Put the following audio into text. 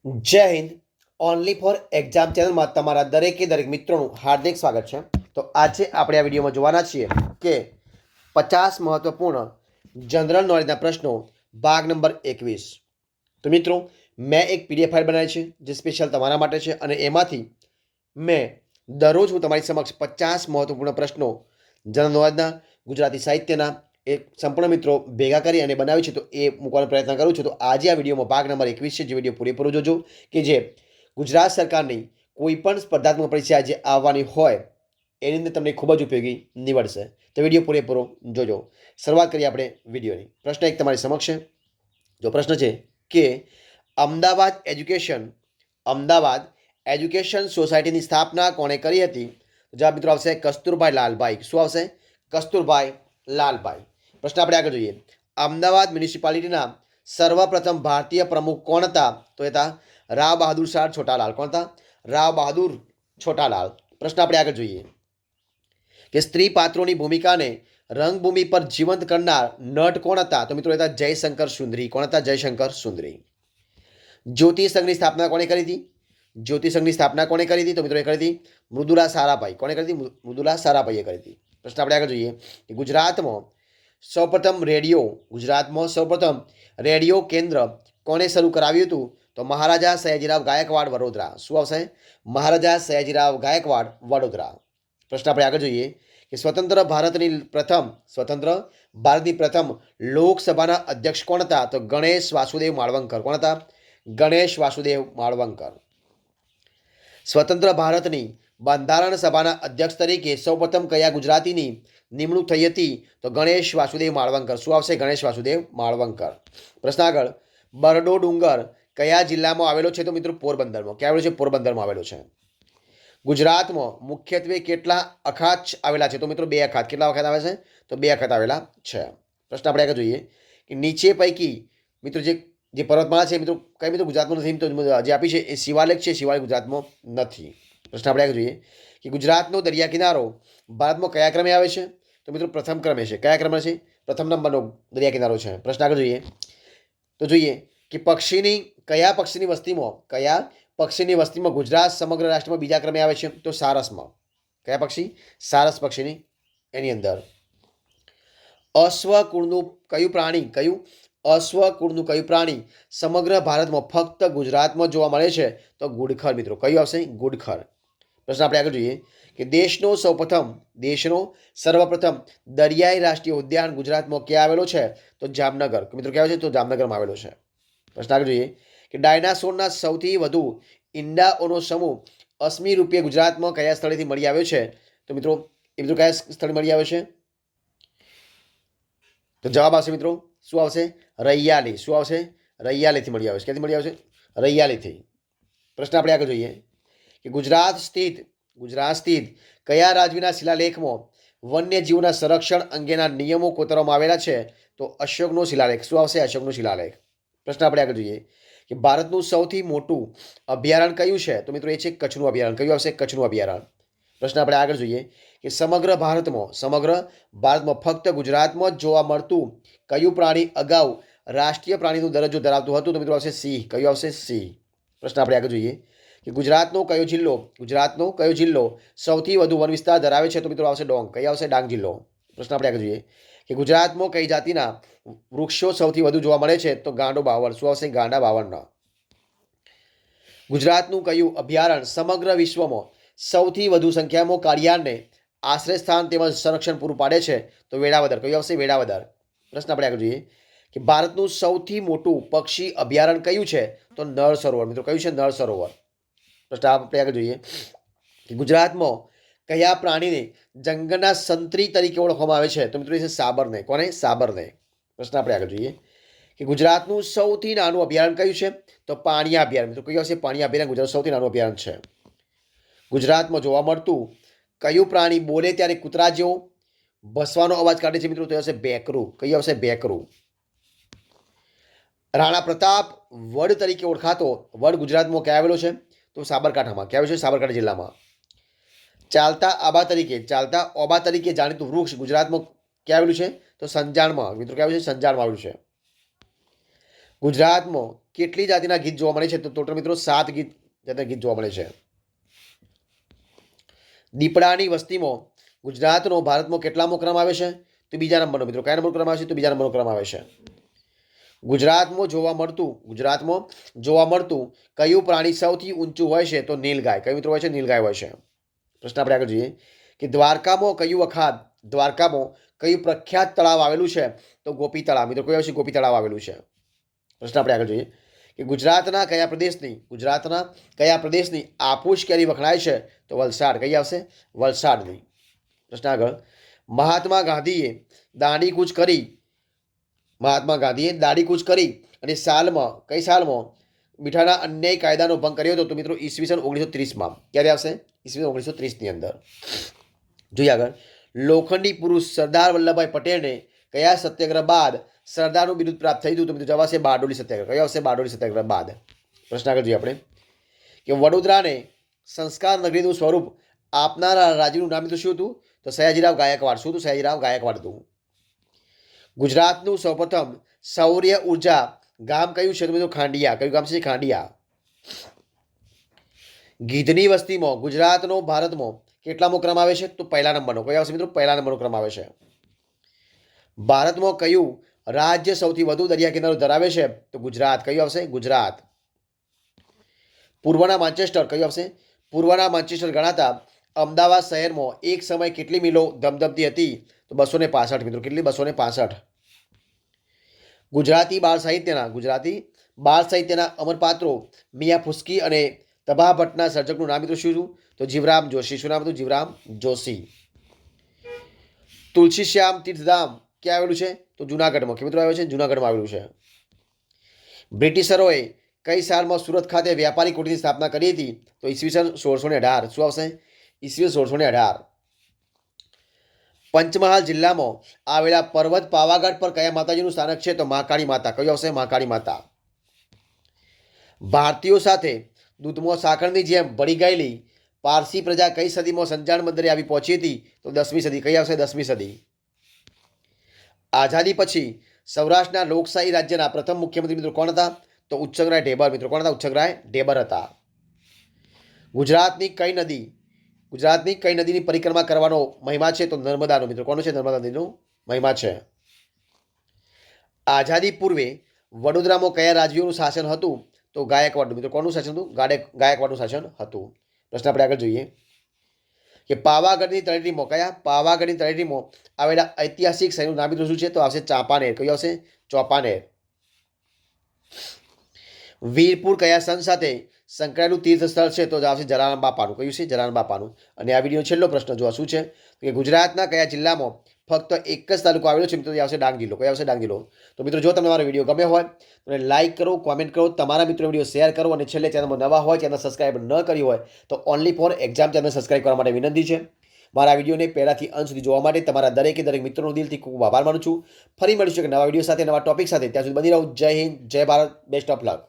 જય Hind. Only for exam ચેનલમાં તમારા દરેક મિત્રોનું હાર્દિક સ્વાગત છે. તો આજે આપણે આ વિડીયોમાં જોવાના છીએ કે 50 મહત્વપૂર્ણ જનરલ નોલેજના પ્રશ્નો ભાગ નંબર 21. તો મિત્રો, મેં એક પીડીએફ ફાઇલ બનાવી છે જે સ્પેશિયલ તમારા માટે છે અને એમાંથી મેં દરરોજ હું તમારી સમક્ષ 50 મહત્વપૂર્ણ પ્રશ્નો જનરલ નોલેજના, ગુજરાતી સાહિત્યના એ સંપૂર્ણ મિત્રો ભેગા કરી અને બનાવી છે, તો એ મૂકવાનો પ્રયત્ન કરું છું. તો આજે આ વિડીયોમાં ભાગ નંબર 21 છે, જે વિડીયો પૂરેપૂરો જોજો કે જે ગુજરાત સરકારની કોઈ પણ સ્પર્ધાત્મક પરીક્ષા જે આવવાની હોય એની અંદર તમને ખૂબ જ ઉપયોગી નીવડશે. તો વિડીયો પૂરેપૂરો જોજો. શરૂઆત કરીએ આપણે વિડીયોની. પ્રશ્ન એક તમારી સમક્ષ છે. જો પ્રશ્ન છે કે અમદાવાદ એજ્યુકેશન સોસાયટીની સ્થાપના કોણે કરી હતી? જવાબ મિત્રો આવશે કસ્તુરભાઈ લાલભાઈ. શું આવશે? કસ્તુરભાઈ લાલભાઈ. પ્રશ્ન આપણે આગળ જોઈએ. અમદાવાદ મ્યુનિસિપાલિટીના સર્વપ્રથમ ભારતીય પ્રમુખ કોણ હતા? તો એ હતા રાવ બહાદુર શાહ છોટાલાલ. કોણ હતા? રાવ બહાદુર છોટાલાલ. પ્રશ્ન આપણે આગળ જોઈએ કે સ્ત્રી પાત્રોની ભૂમિકાને રંગભૂમિ પર જીવંત કરનાર નટ કોણ હતા? તો મિત્રો હતા જયશંકર સુંદરી. કોણ હતા? જયશંકર સુંદરી. જ્યોતિ સંઘની સ્થાપના કોણે કરી હતી? જ્યોતિ સંઘની સ્થાપના કોણે કરી હતી? તો મિત્રો એ કરી હતી મૃદુલા સારાભાઈ. કોણે કરી હતી? મૃદુલા સારાભાઈએ કરી હતી. પ્રશ્ન આપણે આગળ જોઈએ કે ગુજરાતમાં સૌપ્રથમ રેડિયો કેન્દ્ર કોણે શરૂ કરાવ્યું હતું? તો મહારાજા સયાજીરાવ ગાયકવાડ વડોદરા. શું આવશે? મહારાજા સયાજીરાવ ગાયકવાડ વડોદરા. પ્રશ્ન આપણે આગળ જોઈએ કે સ્વતંત્ર ભારતની પ્રથમ લોકસભાના અધ્યક્ષ કોણ હતા? તો ગણેશ વાસુદેવ માળવંકર. કોણ હતા? ગણેશ વાસુદેવ માળવંકર. સ્વતંત્ર ભારતની બંધારણ સભાના અધ્યક્ષ તરીકે સૌપ્રથમ કયા ગુજરાતીની નિમણૂક થઈ હતી? તો ગણેશ વાસુદેવ માળવંકર. શું આવશે? ગણેશ વાસુદેવ માળવંકર. પ્રશ્ન આગળ. બરડો ડુંગર કયા જિલ્લામાં આવેલો છે? તો મિત્રો પોરબંદરમાં. ક્યાં આવેલો છે? પોરબંદરમાં આવેલો છે. ગુજરાતમાં મુખ્યત્વે કેટલા અખાત આવેલા છે? તો મિત્રો 2 અખાત. કેટલા અખાત આવે છે? તો 2 અખાત આવેલા છે. પ્રશ્ન આપણે આગળ જોઈએ કે નીચે પૈકી મિત્રો જે પર્વતમાળા છે મિત્રો કઈ મિત્રો ગુજરાતમાં નથી, તો જે આપી છે એ શિવાલેખ છે. શિવાલેખ ગુજરાતમાં નથી. પ્રશ્ન આપણે આગળ જોઈએ કે ગુજરાતનો દરિયા કિનારો ભારતમાં કયા ક્રમે આવે છે? તો મિત્રો પ્રથમ ક્રમે છે. કયા ક્રમે છે? પ્રથમ નંબરનો દરિયા કિનારો છે. પ્રશ્ન આગળ જોઈએ તો જોઈએ કે કયા પક્ષીની વસ્તીમાં ગુજરાત સમગ્ર રાષ્ટ્રમાં બીજા ક્રમે આવે છે? તો સારસમાં. કયા પક્ષી? સારસ પક્ષીની એની અંદર. અશ્વકુળનું કયું પ્રાણી સમગ્ર ભારતમાં ફક્ત ગુજરાતમાં જોવા મળે છે? તો ગુડખર મિત્રો. કયું આવશે? ગુડખર. પ્રશ્ન આપણે આગળ જોઈએ કે દેશનો સર્વપ્રથમ દરિયાઈ રાષ્ટ્રીય ઉદ્યાન ગુજરાતમાં ક્યાં આવેલો છે? તો જામનગર. મિત્રો ક્યાં છે? તો જામનગરમાં આવેલો છે. પ્રશ્ન આગળ જોઈએ કે ડાયનાસોરના સૌથી વધુ ઈંડાઓનો સમૂહ અશ્મિ રૂપે ગુજરાતમાં કયા સ્થળેથી મળી આવ્યો છે? તો મિત્રો કયા સ્થળે મળી આવ્યો છે? તો જવાબ આવશે મિત્રો શું આવશે? રૈયાલી. શું આવશે? રૈયાલીથી મળી આવે છે. ક્યાંથી મળી આવશે? રૈયાલીથી. પ્રશ્ન આપણે આગળ જોઈએ કે ગુજરાત સ્થિત કયા રાજ્યના શિલાલેખમાં વન્યજીવોના સંરક્ષણ અંગેના નિયમો કોતરવામાં આવેલા છે? તો અશોકનો શિલાલેખ. શું આવશે? અશોકનો શિલાલેખ. પ્રશ્ન આપણે આગળ જોઈએ કે ભારતનું સૌથી મોટું અભયારણ્ય કયું છે? તો મિત્રો એ છે કચ્છનું અભયારણ્ય. કયું આવશે? કચ્છનું અભયારણ્ય. પ્રશ્ન આપણે આગળ જોઈએ કે સમગ્ર ભારતમાં ફક્ત ગુજરાતમાં જ જોવા મળતું કયું પ્રાણી અગાઉ રાષ્ટ્રીય પ્રાણીનો દરજ્જો ધરાવતું હતું? તો મિત્રો આવશે સિંહ. કયું આવશે? સિંહ. પ્રશ્ન આપણે આગળ જોઈએ કે ગુજરાતનો કયો જિલ્લો સૌથી વધુ વન વિસ્તાર ધરાવે છે? તો મિત્રો આવશે ડાંગ. કઈ આવશે? ડાંગ જિલ્લો. પ્રશ્ન આપણે આગળ જોઈએ કે ગુજરાતમાં કઈ જાતિના વૃક્ષો સૌથી વધુ જોવા મળે છે? તો ગાંડો બાવળ. શું આવશે? ગાંડા બાવળના. ગુજરાતનું કયું અભયારણ્ય સમગ્ર વિશ્વમાં સૌથી વધુ સંખ્યામાં કાળિયારને આશ્રય સ્થાન તેમજ સંરક્ષણ પૂરું પાડે છે? તો વેળાવદર. કયું આવશે? વેળાવદર. પ્રશ્ન આપણે આગળ જોઈએ કે ભારતનું સૌથી મોટું પક્ષી અભયારણ્ય કયું છે? તો નળ સરોવર. મિત્રો કયું છે? નળ સરોવર. પ્રશ્ન આપણે આગળ જોઈએ કે ગુજરાતમાં કયા પ્રાણીને જંગલના સંતરી તરીકે ઓળખવામાં આવે છે? તો મિત્રો એ છે સાબરને. કોને? સાબરને. પ્રશ્ન આપણે આગળ જોઈએ કે ગુજરાતનું સૌથી નાનું અભયારણ્ય કયું છે? તો પાણિયા અભયારણ્ય. મિત્રો કયું આવશે? પાણિયા અભયારણ્ય ગુજરાતનું સૌથી નાનું અભયારણ્ય છે. ગુજરાતમાં જોવા મળતું કયું પ્રાણી બોલે ત્યારે કૂતરા જેવો ભસવાનો અવાજ કાઢે છે? મિત્રો તો આવશે બેકરું. કયું આવશે? બેકરું. રાણા પ્રતાપ વડ તરીકે ઓળખાતો વડ ગુજરાતમાં ક્યાં આવેલો છે? તો સાબરકાંઠામાં. ક્યાં આવેલો છે? સાબરકાંઠા જિલ્લામાં. ચાલતા ઓબા તરીકે જાણીતું વૃક્ષ ગુજરાતમાં ક્યાં આવેલું છે? તો સંજાણમાં. મિત્રો ક્યાં આવેલું છે? સંજાણમાં આવેલું છે. ગુજરાતમાં કેટલી જાતિના ગીત જોવા મળે છે? તો ટોટલ મિત્રો 7 જાતિના ગીત જોવા મળે છે. દીપડાની વસ્તીમાં ગુજરાતનો ભારતમાં કેટલામો ક્રમ આવે છે? તો બીજા નંબરનો મિત્રો. કયા નંબર ક્રમ આવે છે? તો બીજા નંબરનો ક્રમ આવે છે. ગુજરાતમાં જોવા મળતું કયું પ્રાણી સૌથી ઊંચું હોય છે? તો નીલગાય. કયું મિત્રો હોય છે? નીલગાય હોય છે. પ્રશ્ન આપણે આગળ જોઈએ કે દ્વારકામાં કયું પ્રખ્યાત તળાવ આવેલું છે? તો ગોપી તળાવ. મિત્રો કયું આવશે? ગોપી તળાવ આવેલું છે. પ્રશ્ન આપણે આગળ જોઈએ કે ગુજરાતના કયા પ્રદેશની આફૂસ કેરી વખણાય છે? તો વલસાડ. કઈ આવશે? વલસાડની. પ્રશ્ન આગળ, મહાત્મા ગાંધીએ દાંડીકૂચ કરી અને કઈ સાલમાં મીઠાના અન્યાય કાયદાનો ભંગ કર્યો હતો? તો મિત્રો ઈસવીસન 1930માં. ક્યારે આવશે? ઈસવીસન 1930ની અંદર. જોઈએ આગળ, લોખંડી પુરુષ સરદાર વલ્લભભાઈ પટેલને કયા સત્યાગ્રહ બાદ સરદારનું બિરુદ પ્રાપ્ત થઈ હતું? તો મિત્રો જવાબ આવશે બારડોલી સત્યાગ્રહ. કયો આવશે? બારડોલી સત્યાગ્રહ બાદ. પ્રશ્ન આગળ જોઈએ આપણે કે વડોદરાને સંસ્કાર નગરીનું સ્વરૂપ આપનારા રાજ્યનું નામ તો શું હતું? તો સયાજીરાવ ગાયકવાડ. શું હતું? સયાજીરાવ ગાયકવાડ હતું. ગુજરાતનું સૌપ્રથમ સૌર્ય ઉર્જા ગામ કયું છે? તો મિત્રો ખાંડિયા. કયું ગામ છે? ખાંડિયા. ગીધની વસ્તીમાં ગુજરાતનો ભારતમાં કેટલામો ક્રમ આવે છે? તો પહેલા નંબરનો. કયો આવશે મિત્રો? પહેલા નંબરનો ક્રમ આવે છે. ભારતમાં કયું રાજ્ય સૌથી વધુ દરિયા કિનારો ધરાવે છે? તો ગુજરાત. કયું આવશે? ગુજરાત. પૂર્વના માન્ચેસ્ટર. કયું આવશે? પૂર્વના માન્ચેસ્ટર ગણાતા અમદાવાદ શહેરમાં એક સમય કેટલી મિલો ધમધમતી હતી? તો 265 મિત્રો. કેટલી? 265. ગુજરાતી બાળ સાહિત્યના અમર પાત્રો મિયા ફુસ્કી અને તબા ભટ્ટના સર્જકનું નામ મિત્રો શું હતું? તો જીવરામ જોશી. શું નામ હતું? જીવરામ જોશી. તુલસીશ્યામ તીર્થધામ ક્યાં આવેલું છે? તો જુનાગઢમાં. કે મિત્રો આવેલું છે? જુનાગઢમાં આવેલું છે. બ્રિટિશરોએ કઈ સાલમાં સુરત ખાતે વ્યાપારી કોઠીની સ્થાપના કરી હતી? તો ઈસવીસન 1618. શું આવશે? ઈસવીસન 1618. પંચમહાલ જિલ્લામાં આવેલા પર્વત પાવાગઢ પર કયા માતાજીનું સ્થાનક છે? તો મહાકાળી માતા. કયું આવશે? મહાકાળી માતા. ભારતીયો સાથે દૂધમાં સાકરની જેમ ભળી ગયેલી પારસી પ્રજા કઈ સદીમાં સંજાણ બંદરે આવી પહોંચી હતી? તો 10મી સદી. કઈ આવશે? 10મી સદી. આઝાદી પછી સૌરાષ્ટ્રના લોકશાહી રાજ્યના પ્રથમ મુખ્યમંત્રી મિત્રો કોણ હતા? તો ઉચ્ચંગરાય ઢેબર. મિત્રો કોણ હતા? ઉચ્ચંગરાય ઢેબર હતા. ગુજરાતની કઈ નદીની પરિક્રમા કરવાનો મહિમા છે? તો નર્મદાનો. મિત્રો કોનો છે? નર્મદા નદીનો મહિમા છે. આઝાદી પૂર્વે વડોદરામાં કયા રાજવીઓનું શાસન હતું? તો ગાયકવાડનું. મિત્રો કોનું શાસન હતું? ગાયકવાડનું શાસન હતું. પ્રશ્ન આપણે આગળ જોઈએ કે પાવાગઢની તળેટીમાં આવેલા ઐતિહાસિક શહેરનું નામ મિત્રો શું છે? તો આવશે ચાંપાનેર. કયું આવશે? ચોપાનેર. વીરપુર કયા સંત સાથે સંકળાયેલું તીર્થ સ્થળ છે? તો આવશે જલારામ બાપાનું. કયું છે? જલારામ બાપાનું. અને આ વિડીયો છેલ્લો પ્રશ્ન જોવા શું છે કે ગુજરાતના કયા જિલ્લામાં ફક્ત એક જ તાલુકો આવેલો છે? મિત્રો એ આવશે ડાંગ જિલ્લો. કયો આવશે? ડાંગ જિલ્લો. તો મિત્રો જો તમને મારો વિડીયો ગમ્યો હોય તો લાઇક કરો, કોમેન્ટ કરો, તમારા મિત્રો વિડીયો શેર કરો અને છેલ્લે ચેનલમાં નવા હોય, ચેનલ સબસ્ક્રાઇબ ન કરી હોય તો only for exam channel subscribe કરવા માટે વિનંતી છે. મારા વિડીયોને પહેલાથી અંત સુધી જોવા માટે તમારા દરેક મિત્રોનો દિલથી ખૂબ આભાર માનું છું. ફરી મળીશું એક નવા વિડીયો સાથે, નવા ટોપિક સાથે. ત્યાં સુધી બની રહો. જય હિન્દ, જય ભારત, બેસ્ટ ઓફ લક.